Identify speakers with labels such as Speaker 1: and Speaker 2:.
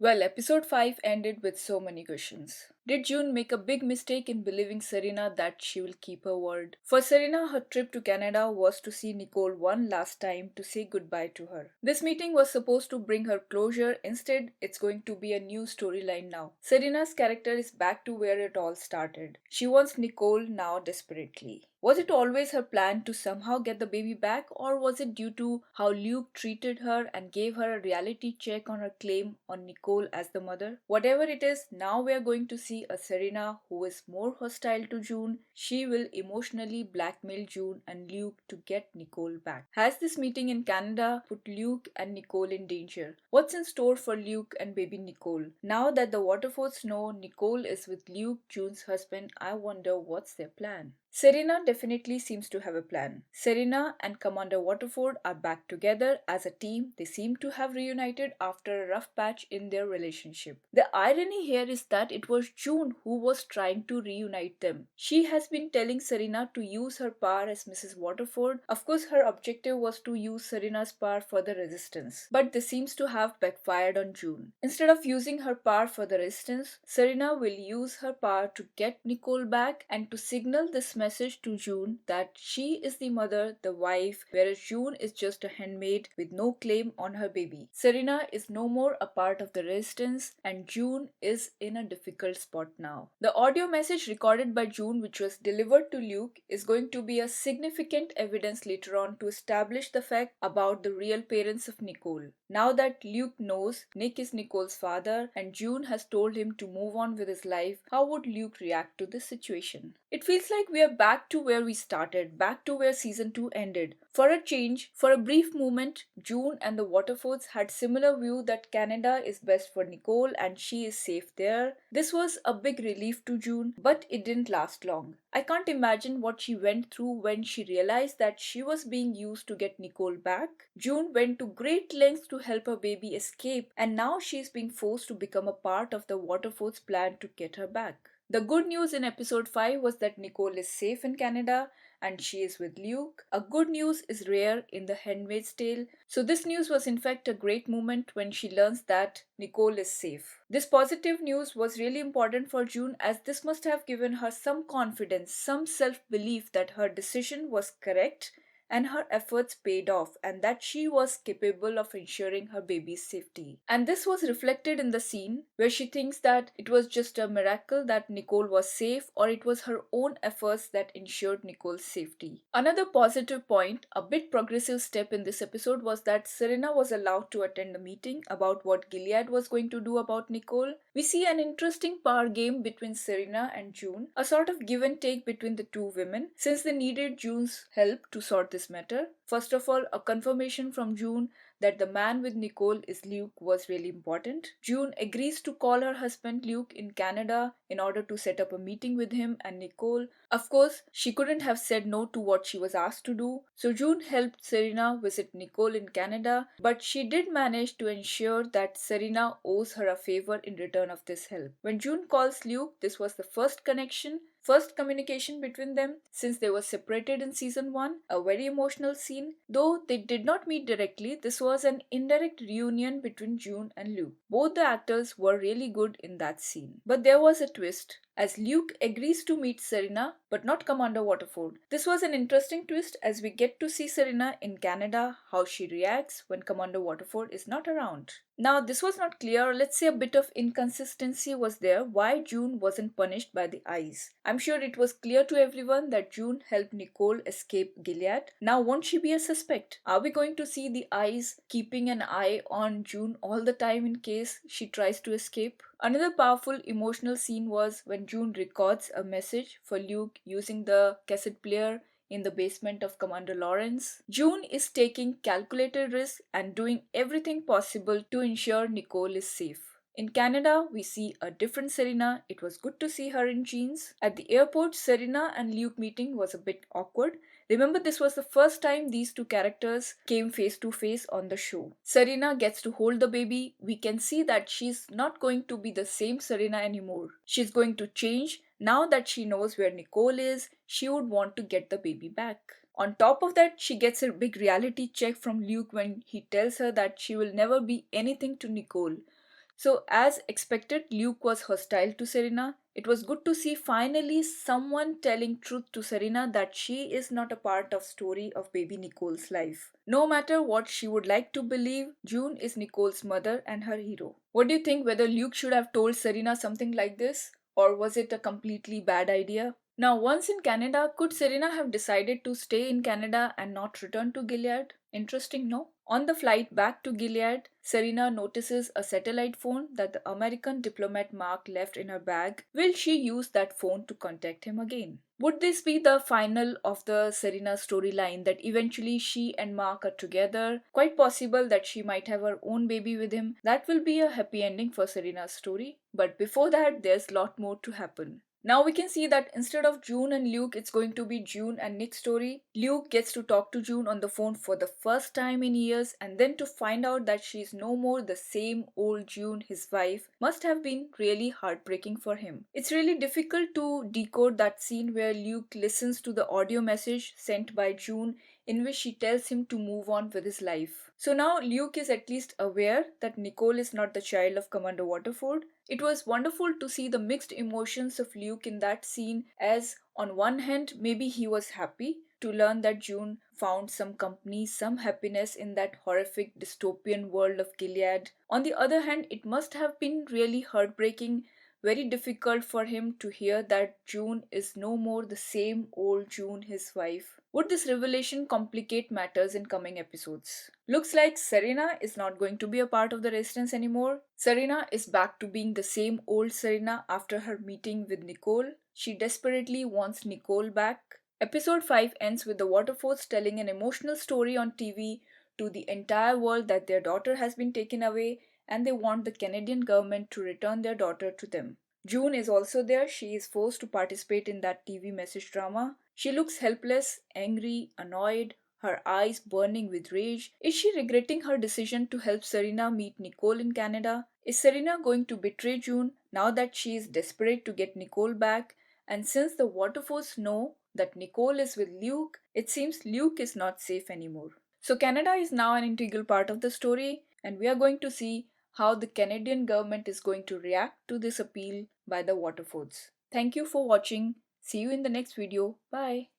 Speaker 1: Well, episode 5 ended with so many questions. Did June make a big mistake in believing Serena that she will keep her word? For Serena, her trip to Canada was to see Nichole one last time to say goodbye to her. This meeting was supposed to bring her closure, instead, it's going to be a new storyline now. Serena's character is back to where it all started. She wants Nichole now desperately. Was it always her plan to somehow get the baby back, or was it due to how Luke treated her and gave her a reality check on her claim on Nichole as the mother? Whatever it is, now we are going to see a Serena who is more hostile to June. She will emotionally blackmail June and Luke to get Nichole back. Has this meeting in Canada put Luke and Nichole in danger? What's in store for Luke and baby Nichole? Now that the Waterfords know Nichole is with Luke, June's husband, I wonder what's their plan. Serena definitely seems to have a plan. Serena and Commander Waterford are back together as a team. They seem to have reunited after a rough patch in their relationship. The irony here is that it was June who was trying to reunite them. She has been telling Serena to use her power as Mrs. Waterford. Of course, her objective was to use Serena's power for the resistance, but this seems to have backfired on June. Instead of using her power for the resistance, Serena will use her power to get Nichole back and to signal this message to June that she is the mother, the wife, whereas June is just a handmaid with no claim on her baby. Serena is no more a part of the resistance and June is in a difficult spot now. The audio message recorded by June, which was delivered to Luke, is going to be a significant evidence later on to establish the fact about the real parents of Nichole. Now that Luke knows Nick is Nichole's father and June has told him to move on with his life, how would Luke react to this situation? It feels like we are back to where we started, back to where season 2 ended. For a change, for a brief moment, June and the Waterfords had similar view that Canada is best for Nichole and she is safe there. This was a big relief to June, but it didn't last long. I can't imagine what she went through when she realized that she was being used to get Nichole back. June went to great lengths to help her baby escape, and now she is being forced to become a part of the Waterfords' plan to get her back. The good news in episode 5 was that Nichole is safe in Canada and she is with Luke. A good news is rare in the Handmaid's Tale, so this news was in fact a great moment when she learns that Nichole is safe. This positive news was really important for June as this must have given her some confidence, some self-belief that her decision was correct and her efforts paid off and that she was capable of ensuring her baby's safety. And this was reflected in the scene where she thinks that it was just a miracle that Nichole was safe or it was her own efforts that ensured Nichole's safety. Another positive point, a bit progressive step in this episode was that Serena was allowed to attend the meeting about what Gilead was going to do about Nichole. We see an interesting power game between Serena and June, a sort of give and take between the two women since they needed June's help to sort this matter. First of all, a confirmation from June that the man with Nichole is Luke was really important. June agrees to call her husband Luke in Canada in order to set up a meeting with him and Nichole. Of course, she couldn't have said no to what she was asked to do, so June helped Serena visit Nichole in Canada, but she did manage to ensure that Serena owes her a favor in return of this help. When June calls Luke, this was the first communication between them since they were separated in season 1, a very emotional scene. Though they did not meet directly, this was an indirect reunion between June and Luke. Both the actors were really good in that scene. But there was a twist as Luke agrees to meet Serena but not Commander Waterford. This was an interesting twist as we get to see Serena in Canada, how she reacts when Commander Waterford is not around. Now, this was not clear, or let's say a bit of inconsistency was there why June wasn't punished by the eyes. I'm sure it was clear to everyone that June helped Nichole escape Gilead. Now, won't she be a suspect? Are we going to see the eyes keeping an eye on June all the time in case she tries to escape? Another powerful emotional scene was when June records a message for Luke using the cassette player in the basement of Commander Lawrence. June is taking calculated risks and doing everything possible to ensure Nichole is safe. In Canada, we see a different Serena. It was good to see her in jeans. At the airport, Serena and Luke meeting was a bit awkward. Remember, this was the first time these two characters came face to face on the show. Serena gets to hold the baby. We can see that she's not going to be the same Serena anymore. She's going to change. Now that she knows where Nichole is, she would want to get the baby back. On top of that, she gets a big reality check from Luke when he tells her that she will never be anything to Nichole. So, as expected, Luke was hostile to Serena. It was good to see finally someone telling truth to Serena that she is not a part of story of baby Nicole's life. No matter what she would like to believe, June is Nicole's mother and her hero. What do you think, whether Luke should have told Serena something like this, or was it a completely bad idea? Now, once in Canada, could Serena have decided to stay in Canada and not return to Gilead? Interesting, no? On the flight back to Gilead, Serena notices a satellite phone that the American diplomat Mark left in her bag. Will she use that phone to contact him again? Would this be the final of the Serena storyline, that eventually she and Mark are together? Quite possible that she might have her own baby with him. That will be a happy ending for Serena's story. But before that, there's a lot more to happen. Now we can see that instead of June and Luke, it's going to be June and Nick's story. Luke gets to talk to June on the phone for the first time in years, and then to find out that she's no more the same old June, his wife, must have been really heartbreaking for him. It's really difficult to decode that scene where Luke listens to the audio message sent by June in which she tells him to move on with his life. So now Luke is at least aware that Nichole is not the child of Commander Waterford. It was wonderful to see the mixed emotions of Luke in that scene, as on one hand, maybe he was happy to learn that June found some company, some happiness in that horrific dystopian world of Gilead. On the other hand, it must have been really heartbreaking, very difficult for him to hear that June is no more the same old June, his wife. Would this revelation complicate matters in coming episodes? Looks like Serena is not going to be a part of the Resistance anymore. Serena is back to being the same old Serena after her meeting with Nichole. She desperately wants Nichole back. Episode 5 ends with the Waterfords telling an emotional story on TV to the entire world that their daughter has been taken away and they want the Canadian government to return their daughter to them. June is also there. She is forced to participate in that TV message drama. She looks helpless, angry, annoyed, her eyes burning with rage. Is she regretting her decision to help Serena meet Nichole in Canada? Is Serena going to betray June now that she is desperate to get Nichole back? And since the Waterfords know that Nichole is with Luke, it seems Luke is not safe anymore. So Canada is now an integral part of the story, and we are going to see how the Canadian government is going to react to this appeal by the Waterfords. Thank you for watching. See you in the next video. Bye.